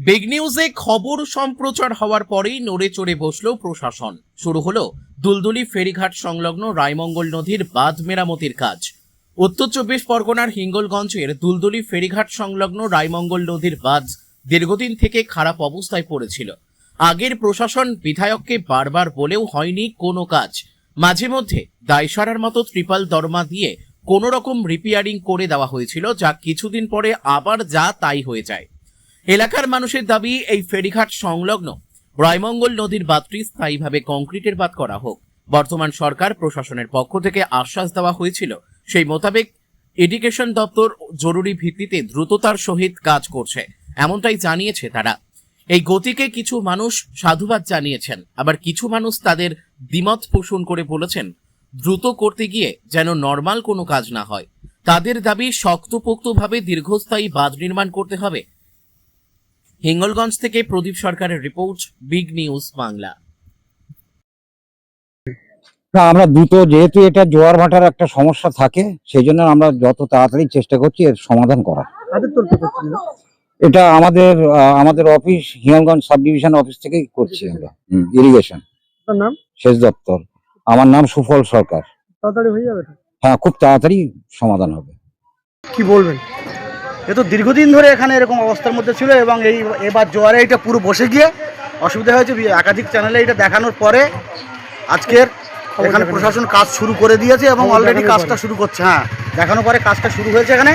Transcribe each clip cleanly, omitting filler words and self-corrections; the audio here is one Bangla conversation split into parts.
বিগ নিউজে খবর সম্প্রচার হওয়ার পরেই নড়ে চড়ে বসল প্রশাসন। শুরু হলো দুলদুলি ফেরিঘাট সংলগ্ন রায়মঙ্গল নদীর বাঁধ মেরামতির কাজ। উত্তর চব্বিশ পরগনার হিঙ্গলগঞ্জের দুলদুলি ফেরিঘাট সংলগ্ন রায়মঙ্গল নদীর বাঁধ দীর্ঘদিন থেকে খারাপ অবস্থায় পড়েছিল। আগের প্রশাসন বিধায়ককে বারবার বলেও হয়নি কোনো কাজ। মাঝে মধ্যে দায়সারার মতো ত্রিপাল দরমা দিয়ে কোনো রকম রিপেয়ারিং করে দেওয়া হয়েছিল, যা কিছুদিন পরে আবার যা তাই হয়ে যায়। এলাকার মানুষের দাবি, এই ফেরিঘাট সংলগ্ন রায়মঙ্গল নদীর বাঁধটি স্থায়ীভাবে কংক্রিটের বাঁধ করা হোক। বর্তমান সরকার প্রশাসনের পক্ষ থেকে আশ্বাস দেওয়া হয়েছিল, সেই মোতাবেক ইরিগেশন দপ্তর জরুরি ভিত্তিতে দ্রুততার সহিত কাজ করছে, এমনটাই জানিয়েছে তারা। এই গতিকে কিছু মানুষ সাধুবাদ জানিয়েছেন, আবার কিছু মানুষ তাদের দ্বিমত পোষণ করে বলেছেন দ্রুত করতে গিয়ে যেন নর্মাল কোনো কাজ না হয়। তাদের দাবি শক্তপোক্তভাবে দীর্ঘস্থায়ী বাঁধ নির্মাণ করতে হবে। হিঙ্গলগঞ্জ থেকে প্রদীপ সরকারের রিপোর্ট, বিগ নিউজ বাংলা। না, আমরা দ্রুত, যেহেতু এটা জোয়ার ভাটার একটা সমস্যা থাকে, সেই জন্য আমরা যত তাড়াতাড়ি চেষ্টা করছি এর সমাধান করার। এটা আমাদের office, Hingalganj sub division office থেকেই করছি আমরা। ইরিগেশন নাম সেচ দপ্তর। আমার নাম সুফল সরকার। তাড়াতাড়ি হয়ে যাবে? হ্যাঁ, খুব তাড়াতাড়ি সমাধান হবে। কি বলবেন? এ তো দীর্ঘদিন ধরে এখানে এরকম অবস্থার মধ্যে ছিল, এবং এবার জোয়ারে এটা পুরো বসে গিয়ে অসুবিধা হয়েছে। একাধিক চ্যানেলে এটা দেখানোর পরে আজকের এখানে প্রশাসন কাজ শুরু করে দিয়েছে এবং অলরেডি কাজটা শুরু করছে। হ্যাঁ, দেখানোর পরে কাজটা শুরু হয়েছে এখানে,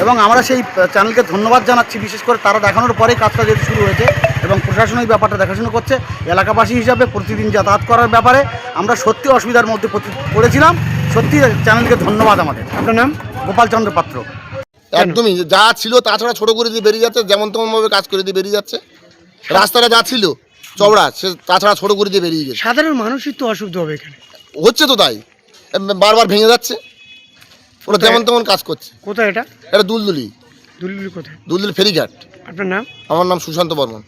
এবং আমরা সেই চ্যানেলকে ধন্যবাদ জানাচ্ছি, বিশেষ করে তারা দেখানোর পরেই কাজটা যেহেতু শুরু হয়েছে এবং প্রশাসন এই ব্যাপারটা দেখাশোনা করছে। এলাকাবাসী হিসাবে প্রতিদিন যাতায়াত করার ব্যাপারে আমরা সত্যি অসুবিধার মধ্যে পড়েছিলাম। সত্যি চ্যানেলকে ধন্যবাদ আমাদের। আপনার নাম? গোপাল চন্দ্র পাত্র। একদমই যা ছিল তাছাড়া ছোট করে দিয়ে বেরিয়ে যাচ্ছে, যেমন তেমনভাবে কাজ করে দিয়ে বেরিয়ে যাচ্ছে। রাস্তাটা যা ছিল চওড়া, সে তাছাড়া ছোট করে দিয়ে বেরিয়ে গেছে। সাধারণ মানুষই তো অসুবিধা হবে এখানে। হচ্ছে তো তাই, বারবার ভেঙে যাচ্ছে। ওরা যেমন তেমন কাজ করছে। কোথায় এটা? এটা দুলদুলি দুলদুলি কোথায়? দুলদুলি ফেরিঘাট। আপনার নাম? আমার নাম সুশান্ত বর্মন।